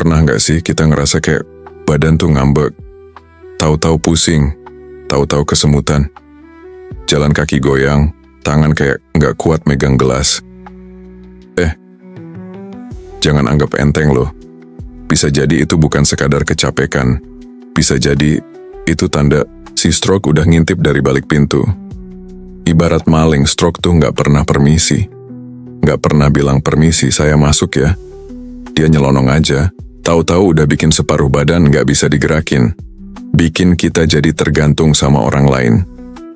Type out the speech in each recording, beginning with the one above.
Pernah nggak sih kita ngerasa kayak badan tuh ngambek, tahu-tahu pusing, tahu-tahu kesemutan, jalan kaki goyang, tangan kayak nggak kuat megang gelas. Jangan anggap enteng loh. Bisa jadi itu bukan sekadar kecapekan. Bisa jadi itu tanda si stroke udah ngintip dari balik pintu. Ibarat maling, stroke tuh nggak pernah permisi. Nggak pernah bilang permisi, saya masuk ya. Dia nyelonong aja, tahu-tahu udah bikin separuh badan nggak bisa digerakin. Bikin kita jadi tergantung sama orang lain.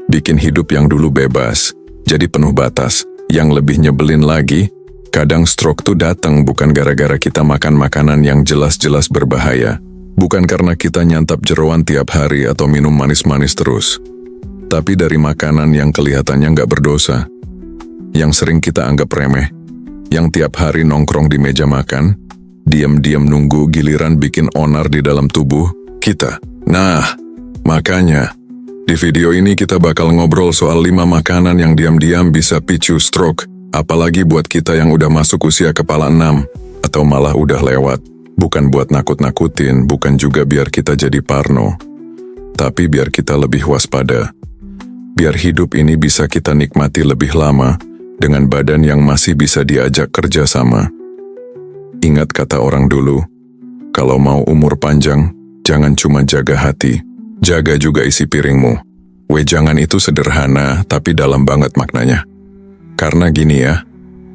Bikin hidup yang dulu bebas, jadi penuh batas. Yang lebih nyebelin lagi, kadang stroke tuh datang bukan gara-gara kita makan makanan yang jelas-jelas berbahaya. Bukan karena kita nyantap jeroan tiap hari atau minum manis-manis terus. Tapi dari makanan yang kelihatannya nggak berdosa. Yang sering kita anggap remeh. Yang tiap hari nongkrong di meja makan, diam-diam nunggu giliran bikin onar di dalam tubuh kita. Nah, makanya, di video ini kita bakal ngobrol soal 5 makanan yang diam-diam bisa picu stroke. Apalagi buat kita yang udah masuk usia kepala 6, atau malah udah lewat. Bukan buat nakut-nakutin, bukan juga biar kita jadi parno. Tapi biar kita lebih waspada. Biar hidup ini bisa kita nikmati lebih lama, dengan badan yang masih bisa diajak kerja sama. Ingat kata orang dulu, kalau mau umur panjang, jangan cuma jaga hati, jaga juga isi piringmu. Wejangan itu sederhana, tapi dalam banget maknanya. Karena gini ya,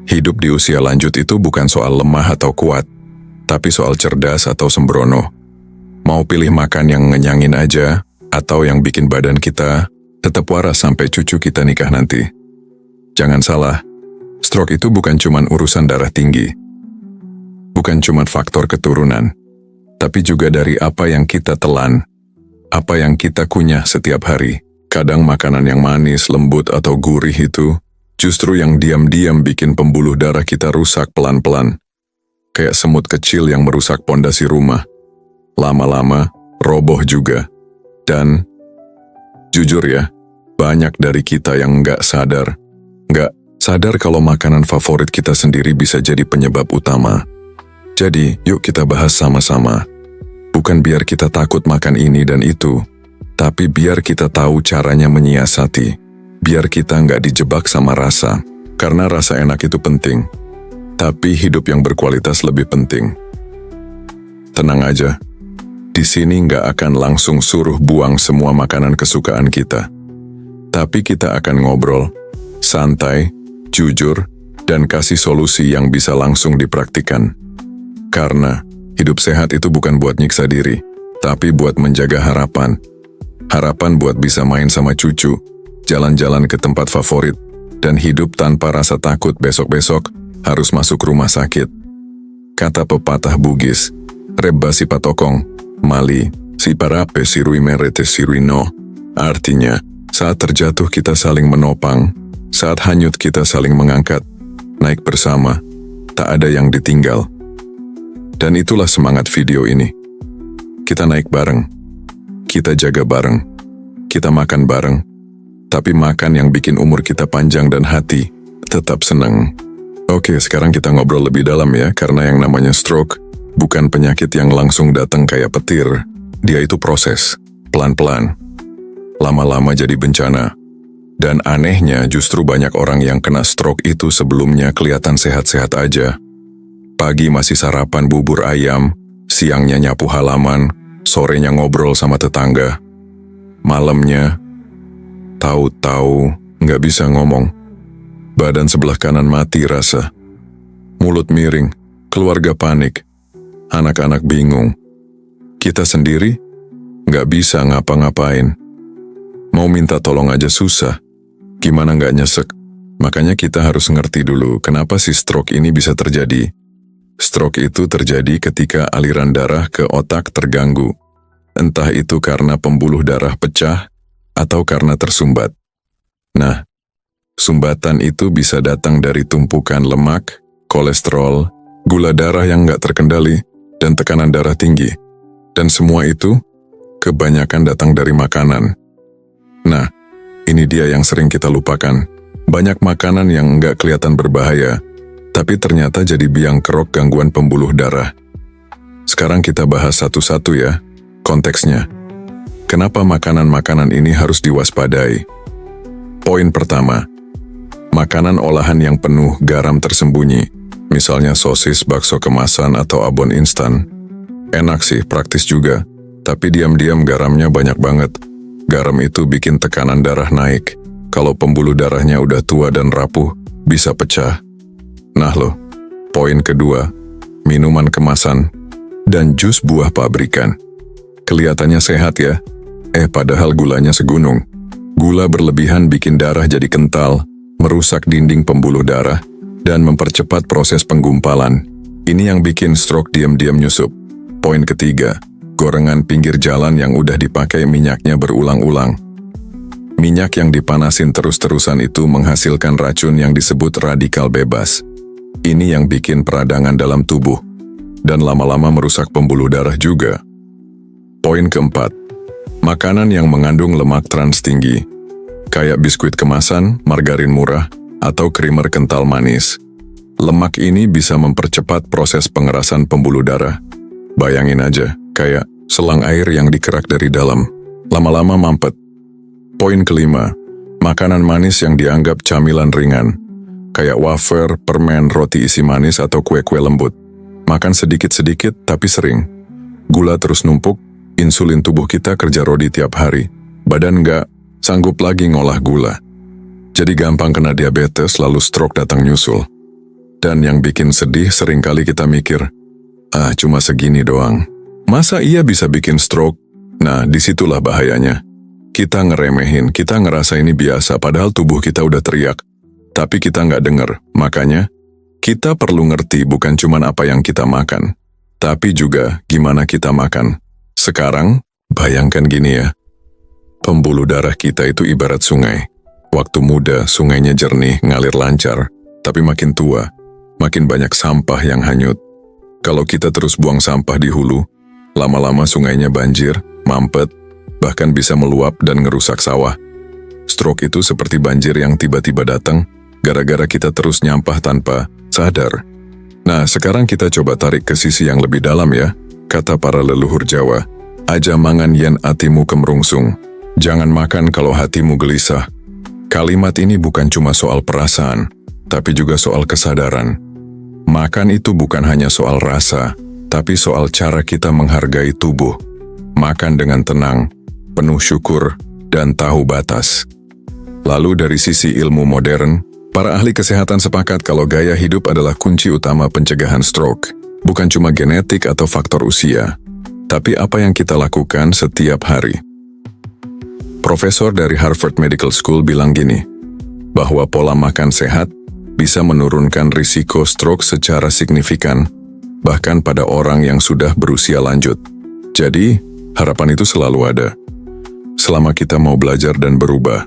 hidup di usia lanjut itu bukan soal lemah atau kuat, tapi soal cerdas atau sembrono. Mau pilih makan yang ngenyangin aja, atau yang bikin badan kita tetap waras sampai cucu kita nikah nanti. Jangan salah, stroke itu bukan cuman urusan darah tinggi. Bukan cuman faktor keturunan, tapi juga dari apa yang kita telan, apa yang kita kunyah setiap hari. Kadang makanan yang manis, lembut, atau gurih itu justru yang diam-diam bikin pembuluh darah kita rusak pelan-pelan. Kayak semut kecil yang merusak pondasi rumah. Lama-lama, roboh juga. Dan, jujur ya, banyak dari kita yang nggak sadar kalau makanan favorit kita sendiri bisa jadi penyebab utama. Jadi, yuk kita bahas sama-sama. Bukan biar kita takut makan ini dan itu, tapi biar kita tahu caranya menyiasati. Biar kita nggak dijebak sama rasa, karena rasa enak itu penting. Tapi hidup yang berkualitas lebih penting. Tenang aja, di sini nggak akan langsung suruh buang semua makanan kesukaan kita. Tapi kita akan ngobrol, santai, jujur, dan kasih solusi yang bisa langsung dipraktikan. Karena hidup sehat itu bukan buat nyiksa diri, tapi buat menjaga harapan. Harapan buat bisa main sama cucu, jalan-jalan ke tempat favorit, dan hidup tanpa rasa takut besok-besok harus masuk rumah sakit. Kata pepatah Bugis, Reba si patokong, mali, si parape sirui merete sirui no. Artinya, saat terjatuh kita saling menopang, saat hanyut kita saling mengangkat, naik bersama, tak ada yang ditinggal. Dan itulah semangat video ini. Kita naik bareng, kita jaga bareng, kita makan bareng, tapi makan yang bikin umur kita panjang dan hati tetap senang. Oke, sekarang kita ngobrol lebih dalam ya, karena yang namanya stroke bukan penyakit yang langsung datang kayak petir. Dia itu proses, pelan-pelan, lama-lama jadi bencana. Dan anehnya justru banyak orang yang kena stroke itu sebelumnya kelihatan sehat-sehat aja. Pagi masih sarapan bubur ayam, siangnya nyapu halaman, sorenya ngobrol sama tetangga. Malamnya, tahu-tahu nggak bisa ngomong. Badan sebelah kanan mati rasa. Mulut miring, keluarga panik. Anak-anak bingung. Kita sendiri nggak bisa ngapa-ngapain. Mau minta tolong aja susah. Gimana nggak nyesek? Makanya kita harus ngerti dulu kenapa si stroke ini bisa terjadi. Stroke itu terjadi ketika aliran darah ke otak terganggu. Entah itu karena pembuluh darah pecah atau karena tersumbat. Nah, sumbatan itu bisa datang dari tumpukan lemak, kolesterol, gula darah yang nggak terkendali, dan tekanan darah tinggi. Dan semua itu kebanyakan datang dari makanan. Nah, ini dia yang sering kita lupakan. Banyak makanan yang nggak kelihatan berbahaya, tapi ternyata jadi biang kerok gangguan pembuluh darah. Sekarang kita bahas satu-satu ya, konteksnya. Kenapa makanan-makanan ini harus diwaspadai? Poin pertama, makanan olahan yang penuh garam tersembunyi, misalnya sosis, bakso kemasan, atau abon instan. Enak sih, praktis juga, tapi diam-diam garamnya banyak banget. Garam itu bikin tekanan darah naik. Kalau pembuluh darahnya udah tua dan rapuh, bisa pecah. Nah loh, poin kedua, minuman kemasan dan jus buah pabrikan. Kelihatannya sehat ya, padahal gulanya segunung. Gula berlebihan bikin darah jadi kental, merusak dinding pembuluh darah, dan mempercepat proses penggumpalan. Ini yang bikin stroke diam-diam nyusup. Poin ketiga, gorengan pinggir jalan yang udah dipakai minyaknya berulang-ulang. Minyak yang dipanasin terus-terusan itu menghasilkan racun yang disebut radikal bebas. Ini yang bikin peradangan dalam tubuh, dan lama-lama merusak pembuluh darah juga. Poin keempat, makanan yang mengandung lemak trans tinggi, kayak biskuit kemasan, margarin murah, atau krimer kental manis. Lemak ini bisa mempercepat proses pengerasan pembuluh darah. Bayangin aja, kayak selang air yang dikerak dari dalam, lama-lama mampet. Poin kelima, makanan manis yang dianggap camilan ringan, kayak wafer, permen, roti isi manis, atau kue-kue lembut. Makan sedikit-sedikit tapi sering. Gula terus numpuk, insulin tubuh kita kerja rodi tiap hari. Badan nggak sanggup lagi ngolah gula. Jadi gampang kena diabetes lalu stroke datang nyusul. Dan yang bikin sedih seringkali kita mikir, cuma segini doang. Masa iya bisa bikin stroke? Nah, disitulah bahayanya. Kita ngeremehin, kita ngerasa ini biasa, padahal tubuh kita udah teriak. Tapi kita nggak denger, makanya kita perlu ngerti bukan cuma apa yang kita makan, tapi juga gimana kita makan. Sekarang, bayangkan gini ya, pembuluh darah kita itu ibarat sungai. Waktu muda, sungainya jernih, ngalir lancar, tapi makin tua, makin banyak sampah yang hanyut. Kalau kita terus buang sampah di hulu, lama-lama sungainya banjir, mampet, bahkan bisa meluap dan ngerusak sawah. Stroke itu seperti banjir yang tiba-tiba datang, gara-gara kita terus nyampah tanpa sadar. Nah, sekarang kita coba tarik ke sisi yang lebih dalam ya. Kata para leluhur Jawa, aja mangan yen atimu kemrungsung. Jangan makan kalau hatimu gelisah. Kalimat ini bukan cuma soal perasaan, tapi juga soal kesadaran. Makan itu bukan hanya soal rasa, tapi soal cara kita menghargai tubuh. Makan dengan tenang, penuh syukur, dan tahu batas. Lalu dari sisi ilmu modern, para ahli kesehatan sepakat kalau gaya hidup adalah kunci utama pencegahan stroke. Bukan cuma genetik atau faktor usia, tapi apa yang kita lakukan setiap hari. Profesor dari Harvard Medical School bilang gini, bahwa pola makan sehat bisa menurunkan risiko stroke secara signifikan, bahkan pada orang yang sudah berusia lanjut. Jadi, harapan itu selalu ada. Selama kita mau belajar dan berubah.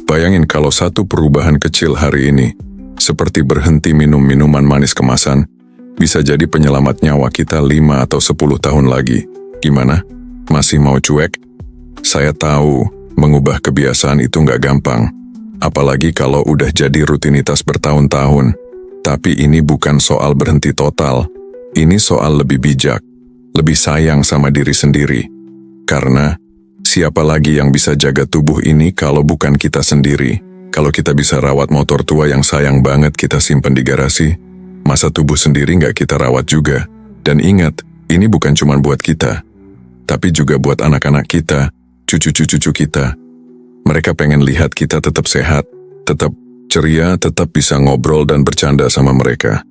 Bayangin kalau satu perubahan kecil hari ini, seperti berhenti minum minuman manis kemasan, bisa jadi penyelamat nyawa kita 5 atau 10 tahun lagi. Gimana? Masih mau cuek? Saya tahu, mengubah kebiasaan itu nggak gampang. Apalagi kalau udah jadi rutinitas bertahun-tahun. Tapi ini bukan soal berhenti total. Ini soal lebih bijak, lebih sayang sama diri sendiri. Karena siapa lagi yang bisa jaga tubuh ini kalau bukan kita sendiri? Kalau kita bisa rawat motor tua yang sayang banget kita simpen di garasi, masa tubuh sendiri nggak kita rawat juga? Dan ingat, ini bukan cuma buat kita, tapi juga buat anak-anak kita, cucu-cucu kita. Mereka pengen lihat kita tetap sehat, tetap ceria, tetap bisa ngobrol dan bercanda sama mereka.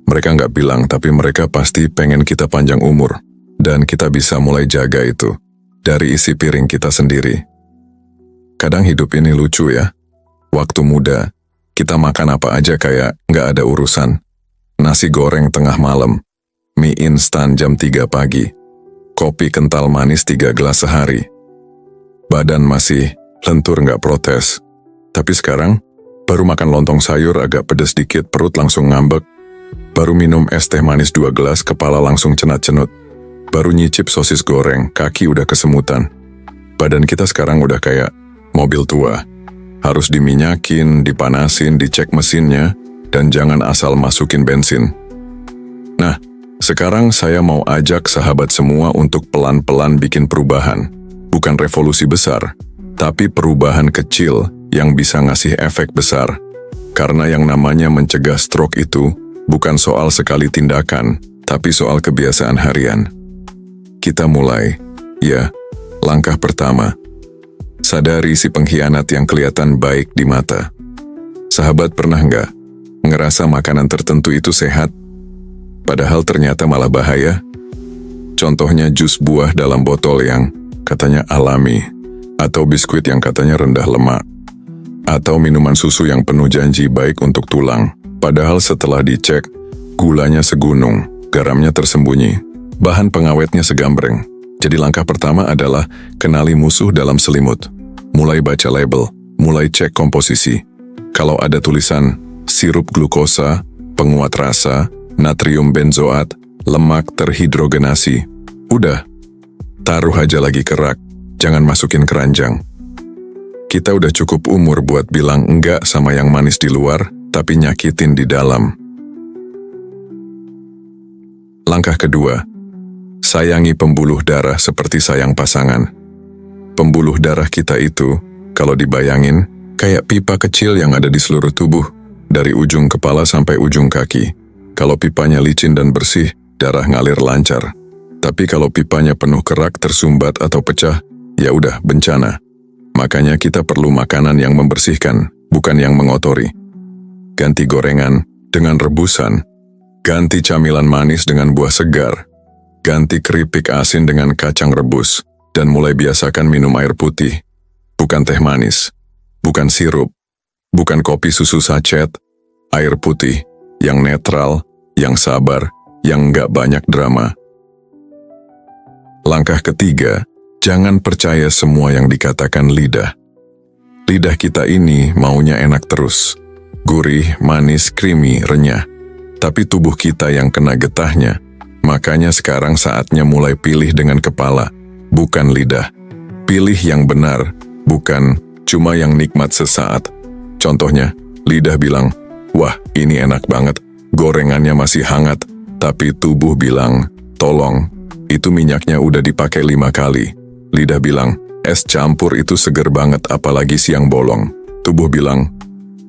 Mereka nggak bilang, tapi mereka pasti pengen kita panjang umur. Dan kita bisa mulai jaga itu dari isi piring kita sendiri. Kadang hidup ini lucu ya. Waktu muda, kita makan apa aja kayak nggak ada urusan. Nasi goreng tengah malam, mie instan jam 3 pagi, kopi kental manis 3 gelas sehari. Badan masih lentur nggak protes. Tapi sekarang, baru makan lontong sayur agak pedas dikit, perut langsung ngambek. Baru minum es teh manis 2 gelas, kepala langsung cenat-cenut. Baru nyicip sosis goreng, kaki udah kesemutan. Badan kita sekarang udah kayak mobil tua. Harus diminyakin, dipanasin, dicek mesinnya, dan jangan asal masukin bensin. Nah, Sekarang saya mau ajak sahabat semua untuk pelan-pelan bikin perubahan. Bukan revolusi besar, tapi perubahan kecil yang bisa ngasih efek besar. Karena yang namanya mencegah stroke itu bukan soal sekali tindakan, tapi soal kebiasaan harian. Kita mulai. Ya, langkah pertama. Sadari si pengkhianat yang kelihatan baik di mata. Sahabat pernah nggak ngerasa makanan tertentu itu sehat, padahal ternyata malah bahaya? Contohnya jus buah dalam botol yang katanya alami, atau biskuit yang katanya rendah lemak, atau minuman susu yang penuh janji baik untuk tulang, padahal setelah dicek, gulanya segunung, garamnya tersembunyi, bahan pengawetnya segambreng. Jadi langkah pertama adalah kenali musuh dalam selimut. Mulai baca label, mulai cek komposisi. Kalau ada tulisan sirup glukosa, penguat rasa, natrium benzoat, lemak terhidrogenasi, udah, taruh aja lagi ke rak, jangan masukin keranjang. Kita udah cukup umur buat bilang enggak sama yang manis di luar, tapi nyakitin di dalam. Langkah kedua, sayangi pembuluh darah seperti sayang pasangan. Pembuluh darah kita itu, kalau dibayangin, kayak pipa kecil yang ada di seluruh tubuh, dari ujung kepala sampai ujung kaki. Kalau pipanya licin dan bersih, darah ngalir lancar. Tapi kalau pipanya penuh kerak, tersumbat atau pecah, ya udah bencana. Makanya kita perlu makanan yang membersihkan, bukan yang mengotori. Ganti gorengan dengan rebusan. Ganti camilan manis dengan buah segar. Ganti keripik asin dengan kacang rebus. Dan mulai biasakan minum air putih. Bukan teh manis. Bukan sirup, bukan kopi susu sachet, air putih, yang netral, yang sabar, yang nggak banyak drama. Langkah ketiga, jangan percaya semua yang dikatakan lidah. Lidah kita ini maunya enak terus, gurih, manis, creamy, renyah. Tapi tubuh kita yang kena getahnya, makanya sekarang saatnya mulai pilih dengan kepala, bukan lidah. Pilih yang benar, bukan cuma yang nikmat sesaat. Contohnya, lidah bilang, wah ini enak banget, gorengannya masih hangat, tapi tubuh bilang, tolong, itu minyaknya udah dipakai 5 kali. Lidah bilang, es campur itu seger banget apalagi siang bolong. Tubuh bilang,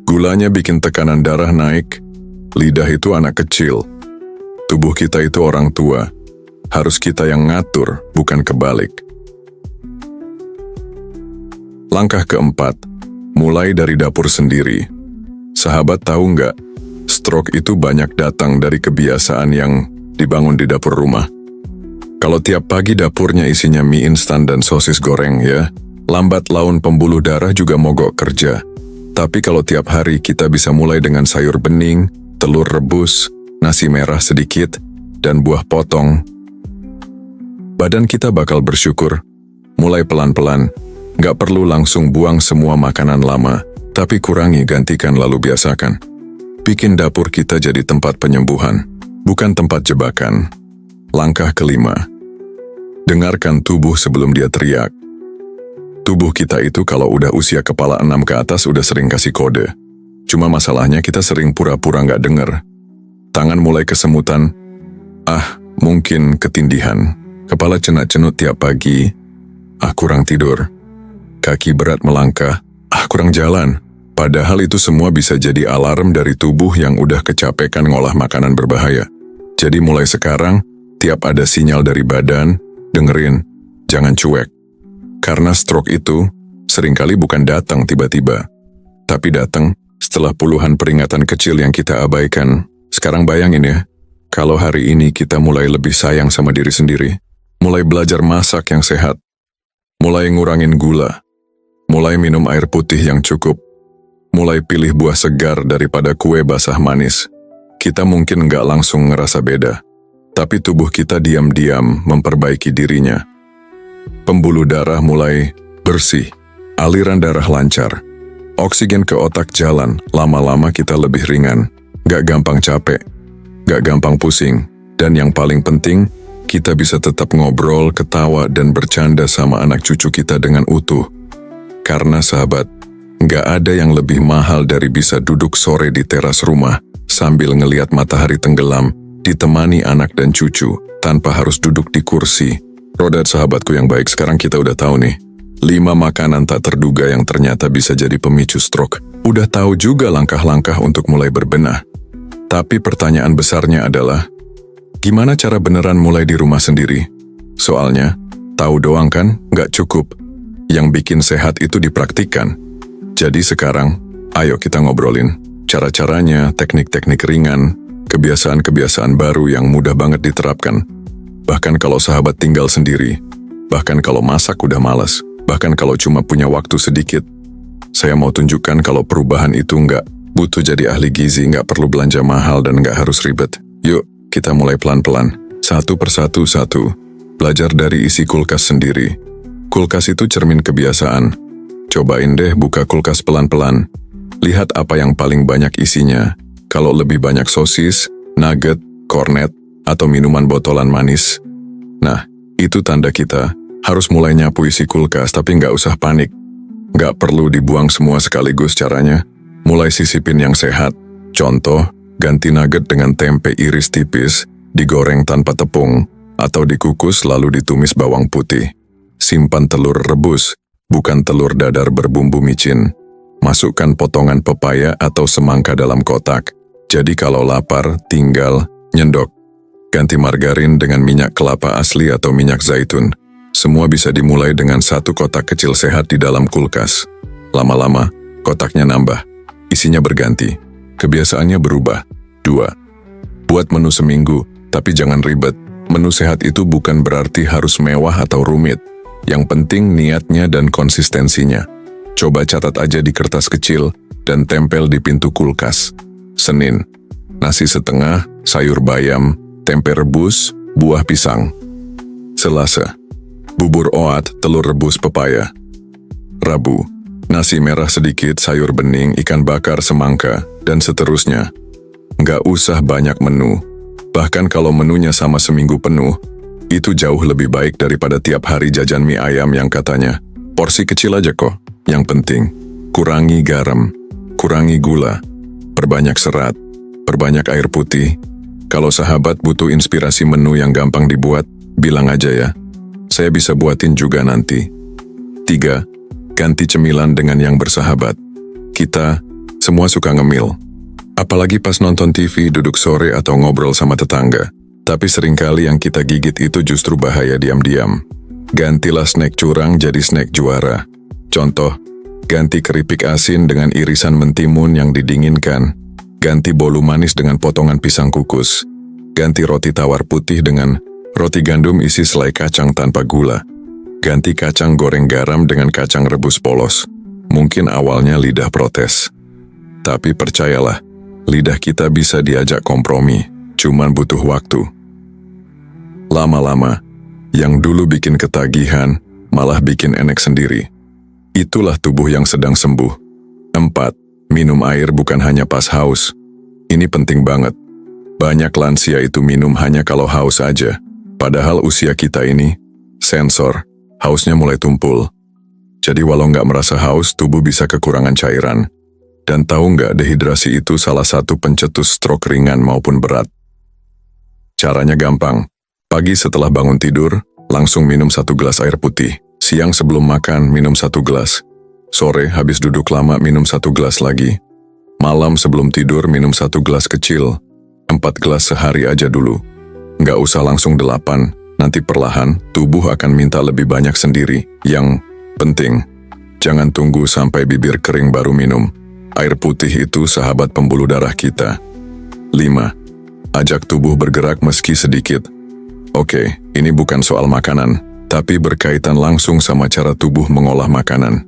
gulanya bikin tekanan darah naik. Lidah itu anak kecil. Tubuh kita itu orang tua. Harus kita yang ngatur, bukan kebalik. Langkah keempat, mulai dari dapur sendiri. Sahabat tahu nggak, stroke itu banyak datang dari kebiasaan yang dibangun di dapur rumah. Kalau tiap pagi dapurnya isinya mie instan dan sosis goreng ya, lambat laun pembuluh darah juga mogok kerja. Tapi kalau tiap hari kita bisa mulai dengan sayur bening, telur rebus, nasi merah sedikit, dan buah potong, badan kita bakal bersyukur. Mulai pelan-pelan. Nggak perlu langsung buang semua makanan lama, tapi kurangi, gantikan, lalu biasakan. Bikin dapur kita jadi tempat penyembuhan, bukan tempat jebakan. Langkah kelima, dengarkan tubuh sebelum dia teriak. Tubuh kita itu kalau udah usia kepala 6 ke atas udah sering kasih kode. Cuma masalahnya kita sering pura-pura nggak denger. Tangan mulai kesemutan, mungkin ketindihan. Kepala cenut-cenut tiap pagi, kurang tidur. Kaki berat melangkah, kurang jalan. Padahal itu semua bisa jadi alarm dari tubuh yang udah kecapekan ngolah makanan berbahaya. Jadi mulai sekarang, tiap ada sinyal dari badan, dengerin, jangan cuek. Karena stroke itu seringkali bukan datang tiba-tiba, tapi datang setelah puluhan peringatan kecil yang kita abaikan. Sekarang bayangin ya, kalau hari ini kita mulai lebih sayang sama diri sendiri, mulai belajar masak yang sehat, mulai ngurangin gula, mulai minum air putih yang cukup, mulai pilih buah segar daripada kue basah manis, kita mungkin nggak langsung ngerasa beda, tapi tubuh kita diam-diam memperbaiki dirinya. Pembuluh darah mulai bersih, aliran darah lancar, oksigen ke otak jalan, lama-lama kita lebih ringan, nggak gampang capek, nggak gampang pusing, dan yang paling penting, kita bisa tetap ngobrol, ketawa, dan bercanda sama anak cucu kita dengan utuh. Karena sahabat, nggak ada yang lebih mahal dari bisa duduk sore di teras rumah sambil ngeliat matahari tenggelam ditemani anak dan cucu, tanpa harus duduk di kursi. Rodat sahabatku yang baik, sekarang kita udah tahu nih. 5 makanan tak terduga yang ternyata bisa jadi pemicu stroke. Udah tahu juga langkah-langkah untuk mulai berbenah. Tapi pertanyaan besarnya adalah, gimana cara beneran mulai di rumah sendiri? Soalnya, tahu doang kan nggak cukup. Yang bikin sehat itu dipraktikkan. Jadi sekarang, ayo kita ngobrolin cara-caranya, teknik-teknik ringan, kebiasaan-kebiasaan baru yang mudah banget diterapkan. Bahkan kalau sahabat tinggal sendiri, bahkan kalau masak udah malas, bahkan kalau cuma punya waktu sedikit. Saya mau tunjukkan kalau perubahan itu nggak butuh jadi ahli gizi, nggak perlu belanja mahal dan nggak harus ribet. Yuk, kita mulai pelan-pelan. Satu persatu. Belajar dari isi kulkas sendiri. Kulkas itu cermin kebiasaan. Cobain deh buka kulkas pelan-pelan. Lihat apa yang paling banyak isinya. Kalau lebih banyak sosis, nugget, kornet, atau minuman botolan manis. Nah, itu tanda kita harus mulai nyapu isi kulkas, tapi nggak usah panik. Nggak perlu dibuang semua sekaligus caranya. Mulai sisipin yang sehat. Contoh, ganti nugget dengan tempe iris tipis, digoreng tanpa tepung, atau dikukus lalu ditumis bawang putih. Simpan telur rebus, bukan telur dadar berbumbu micin. Masukkan potongan pepaya atau semangka dalam kotak. Jadi kalau lapar, tinggal nyendok. Ganti margarin dengan minyak kelapa asli atau minyak zaitun. Semua bisa dimulai dengan 1 kotak kecil sehat di dalam kulkas. Lama-lama, kotaknya nambah. Isinya berganti. Kebiasaannya berubah. 2. Buat menu seminggu, tapi jangan ribet. Menu sehat itu bukan berarti harus mewah atau rumit. Yang penting niatnya dan konsistensinya. Coba catat aja di kertas kecil dan tempel di pintu kulkas. Senin, nasi setengah, sayur bayam, tempe rebus, buah pisang. Selasa, bubur oat, telur rebus, pepaya. Rabu, nasi merah sedikit, sayur bening, ikan bakar, semangka, dan seterusnya. Nggak usah banyak menu. Bahkan kalau menunya sama seminggu penuh, itu jauh lebih baik daripada tiap hari jajan mie ayam yang katanya porsi kecil aja kok. Yang penting, kurangi garam, kurangi gula, perbanyak serat, perbanyak air putih. Kalau sahabat butuh inspirasi menu yang gampang dibuat, bilang aja ya. Saya bisa buatin juga nanti. 3. Ganti cemilan dengan yang bersahabat. Kita semua suka ngemil. Apalagi pas nonton TV, duduk sore atau ngobrol sama tetangga. Tapi seringkali yang kita gigit itu justru bahaya diam-diam. Gantilah snack curang jadi snack juara. Contoh, ganti keripik asin dengan irisan mentimun yang didinginkan. Ganti bolu manis dengan potongan pisang kukus. Ganti roti tawar putih dengan roti gandum isi selai kacang tanpa gula. Ganti kacang goreng garam dengan kacang rebus polos. Mungkin awalnya lidah protes. Tapi percayalah, lidah kita bisa diajak kompromi, cuman butuh waktu. Lama-lama, yang dulu bikin ketagihan, malah bikin enek sendiri. Itulah tubuh yang sedang sembuh. 4. Minum air bukan hanya pas haus. Ini penting banget. Banyak lansia itu minum hanya kalau haus aja. Padahal usia kita ini, sensor, hausnya mulai tumpul. Jadi walau nggak merasa haus, tubuh bisa kekurangan cairan. Dan tahu nggak, dehidrasi itu salah satu pencetus stroke ringan maupun berat. Caranya gampang. Pagi setelah bangun tidur, langsung minum 1 gelas air putih. Siang sebelum makan, minum 1 gelas. Sore habis duduk lama, minum 1 gelas lagi. Malam sebelum tidur, minum 1 gelas kecil. 4 gelas sehari aja dulu. Nggak usah langsung 8, nanti perlahan tubuh akan minta lebih banyak sendiri. Yang penting, jangan tunggu sampai bibir kering baru minum. Air putih itu sahabat pembuluh darah kita. 5. Ajak tubuh bergerak meski sedikit. Oke, ini bukan soal makanan, tapi berkaitan langsung sama cara tubuh mengolah makanan.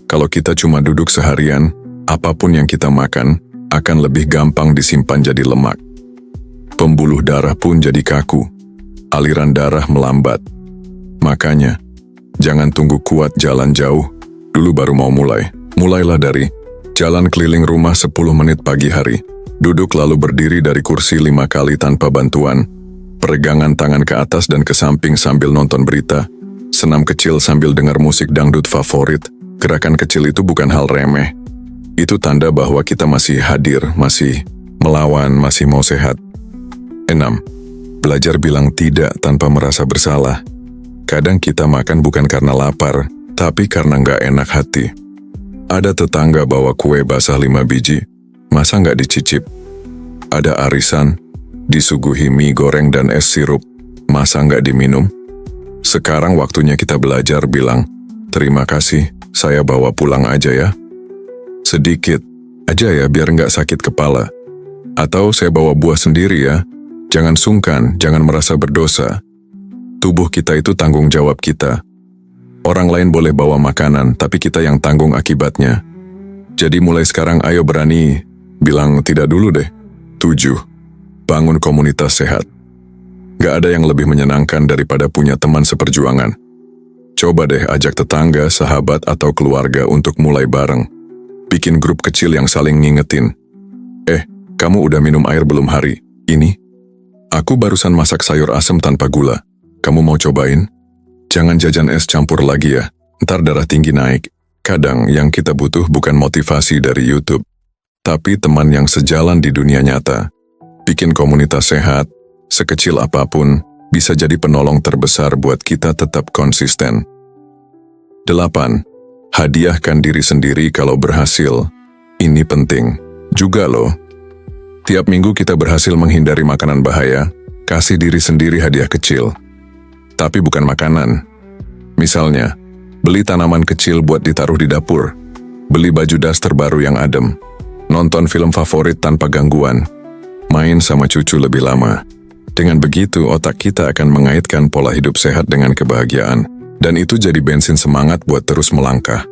Kalau kita cuma duduk seharian, apapun yang kita makan akan lebih gampang disimpan jadi lemak. Pembuluh darah pun jadi kaku. Aliran darah melambat. Makanya, jangan tunggu kuat jalan jauh, dulu baru mau mulai. Mulailah dari jalan keliling rumah 10 menit pagi hari. Duduk lalu berdiri dari kursi 5 kali tanpa bantuan. Peregangan tangan ke atas dan ke samping sambil nonton berita. Senam kecil sambil dengar musik dangdut favorit. Gerakan kecil itu bukan hal remeh. Itu tanda bahwa kita masih hadir, masih melawan, masih mau sehat. 6. Belajar bilang tidak tanpa merasa bersalah. Kadang kita makan bukan karena lapar, tapi karena nggak enak hati. Ada tetangga bawa kue basah 5 biji, masa nggak dicicip? Ada arisan, disuguhi mie goreng dan es sirup, masa nggak diminum? Sekarang waktunya kita belajar bilang, terima kasih, saya bawa pulang aja ya. Sedikit aja ya biar nggak sakit kepala. Atau saya bawa buah sendiri ya. Jangan sungkan, jangan merasa berdosa. Tubuh kita itu tanggung jawab kita. Orang lain boleh bawa makanan, tapi kita yang tanggung akibatnya. Jadi mulai sekarang ayo berani bilang tidak dulu deh. 7. Bangun komunitas sehat. Gak ada yang lebih menyenangkan daripada punya teman seperjuangan. Coba deh ajak tetangga, sahabat, atau keluarga untuk mulai bareng. Bikin grup kecil yang saling ngingetin. Kamu udah minum air belum hari ini? Aku barusan masak sayur asem tanpa gula. Kamu mau cobain? Jangan jajan es campur lagi ya, ntar darah tinggi naik. Kadang yang kita butuh bukan motivasi dari YouTube, tapi teman yang sejalan di dunia nyata. Bikin komunitas sehat, sekecil apapun, bisa jadi penolong terbesar buat kita tetap konsisten. 8. Hadiahkan diri sendiri kalau berhasil. Ini penting juga loh. Tiap minggu kita berhasil menghindari makanan bahaya, kasih diri sendiri hadiah kecil. Tapi bukan makanan. Misalnya, beli tanaman kecil buat ditaruh di dapur, beli baju das terbaru yang adem, nonton film favorit tanpa gangguan, main sama cucu lebih lama. Dengan begitu, otak kita akan mengaitkan pola hidup sehat dengan kebahagiaan, dan itu jadi bensin semangat buat terus melangkah.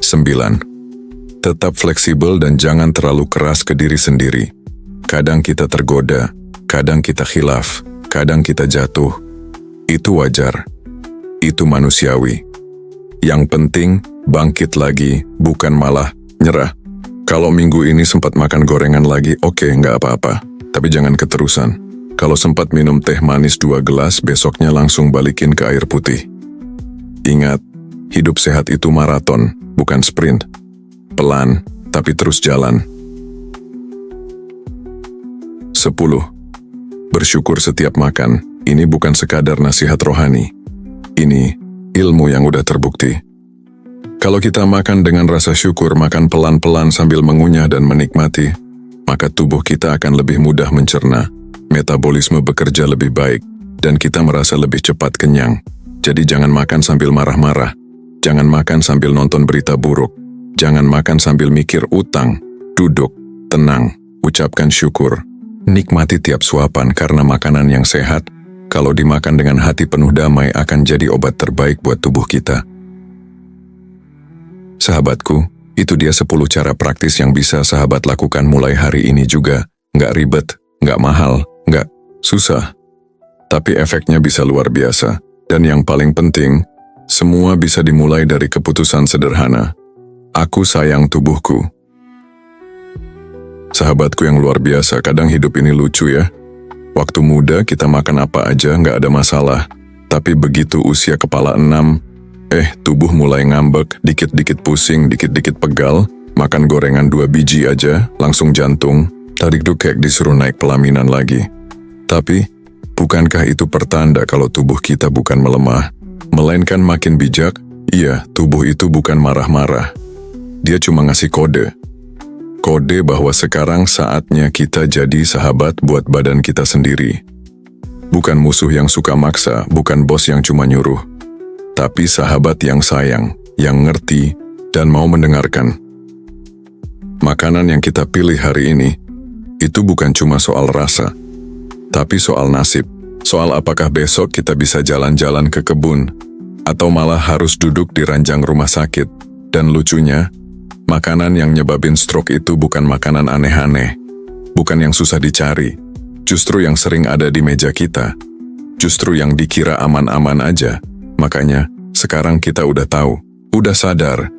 9. Tetap fleksibel dan jangan terlalu keras ke diri sendiri. Kadang kita tergoda, kadang kita khilaf, kadang kita jatuh. Itu wajar. Itu manusiawi. Yang penting, bangkit lagi, bukan malah nyerah. Kalau minggu ini sempat makan gorengan lagi, oke, nggak apa-apa. Tapi jangan keterusan. Kalau sempat minum teh manis 2 gelas, besoknya langsung balikin ke air putih. Ingat, hidup sehat itu maraton, bukan sprint. Pelan, tapi terus jalan. 10. Bersyukur setiap makan. Ini bukan sekadar nasihat rohani. Ini ilmu yang udah terbukti. Kalau kita makan dengan rasa syukur, makan pelan-pelan sambil mengunyah dan menikmati, maka tubuh kita akan lebih mudah mencerna, metabolisme bekerja lebih baik, dan kita merasa lebih cepat kenyang. Jadi jangan makan sambil marah-marah, jangan makan sambil nonton berita buruk, jangan makan sambil mikir utang. Duduk, tenang, ucapkan syukur. Nikmati tiap suapan karena makanan yang sehat, kalau dimakan dengan hati penuh damai akan jadi obat terbaik buat tubuh kita. Sahabatku, itu dia 10 cara praktis yang bisa sahabat lakukan mulai hari ini juga. Nggak ribet, nggak mahal, nggak susah. Tapi efeknya bisa luar biasa. Dan yang paling penting, semua bisa dimulai dari keputusan sederhana. Aku sayang tubuhku. Sahabatku yang luar biasa, kadang hidup ini lucu ya. Waktu muda kita makan apa aja nggak ada masalah. Tapi begitu usia kepala 6, tubuh mulai ngambek, dikit-dikit pusing, dikit-dikit pegal, makan gorengan 2 biji aja, langsung jantung, tarik dukek disuruh naik pelaminan lagi. Tapi, bukankah itu pertanda kalau tubuh kita bukan melemah, melainkan makin bijak? Iya, tubuh itu bukan marah-marah. Dia cuma ngasih kode. Kode bahwa sekarang saatnya kita jadi sahabat buat badan kita sendiri. Bukan musuh yang suka maksa, bukan bos yang cuma nyuruh. Tapi sahabat yang sayang, yang ngerti, dan mau mendengarkan. Makanan yang kita pilih hari ini, itu bukan cuma soal rasa, tapi soal nasib. Soal apakah besok kita bisa jalan-jalan ke kebun, atau malah harus duduk di ranjang rumah sakit. Dan lucunya, makanan yang nyebabin stroke itu bukan makanan aneh-aneh, bukan yang susah dicari, justru yang sering ada di meja kita, justru yang dikira aman-aman aja. Makanya, sekarang kita udah tahu, udah sadar,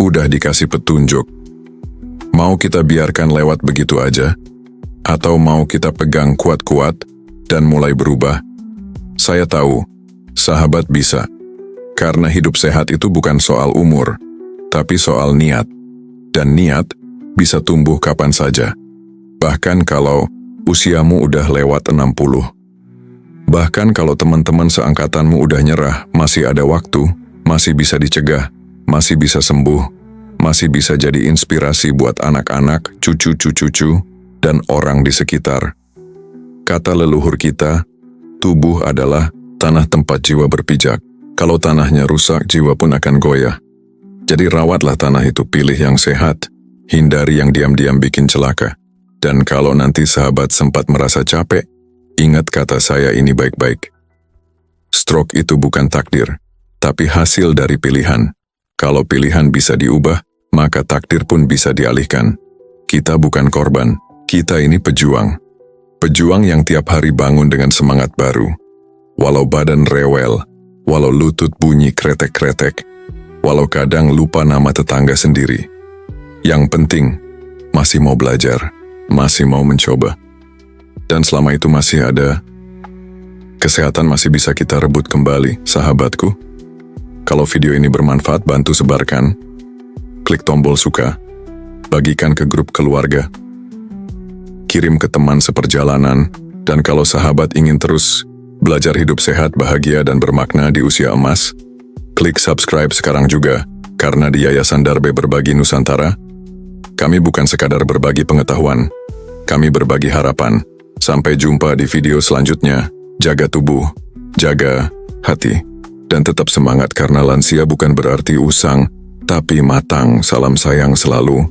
udah dikasih petunjuk. Mau kita biarkan lewat begitu aja? Atau mau kita pegang kuat-kuat dan mulai berubah? Saya tahu, sahabat bisa. Karena hidup sehat itu bukan soal umur, tapi soal niat. Dan niat bisa tumbuh kapan saja. Bahkan kalau Usiamu udah lewat 60. Bahkan kalau teman-teman seangkatanmu udah nyerah, masih ada waktu, masih bisa dicegah, masih bisa sembuh, masih bisa jadi inspirasi buat anak-anak, cucu-cucu, dan orang di sekitar. Kata leluhur kita, tubuh adalah tanah tempat jiwa berpijak. Kalau tanahnya rusak, jiwa pun akan goyah. Jadi rawatlah tanah itu, pilih yang sehat, hindari yang diam-diam bikin celaka. Dan kalau nanti sahabat sempat merasa capek, ingat kata saya ini baik-baik. Stroke itu bukan takdir, tapi hasil dari pilihan. Kalau pilihan bisa diubah, maka takdir pun bisa dialihkan. Kita bukan korban, kita ini pejuang. Pejuang yang tiap hari bangun dengan semangat baru. Walau badan rewel, walau lutut bunyi kretek-kretek, walau kadang lupa nama tetangga sendiri. Yang penting, masih mau belajar, masih mau mencoba. Dan selama itu masih ada, kesehatan masih bisa kita rebut kembali, sahabatku. Kalau video ini bermanfaat, bantu sebarkan, klik tombol suka, bagikan ke grup keluarga, kirim ke teman seperjalanan, dan kalau sahabat ingin terus belajar hidup sehat, bahagia, dan bermakna di usia emas, klik subscribe sekarang juga, karena di Yayasan Darbe Berbagi Nusantara, kami bukan sekadar berbagi pengetahuan, kami berbagi harapan. Sampai jumpa di video selanjutnya. Jaga tubuh, jaga hati, dan tetap semangat karena lansia bukan berarti usang, tapi matang. Salam sayang selalu.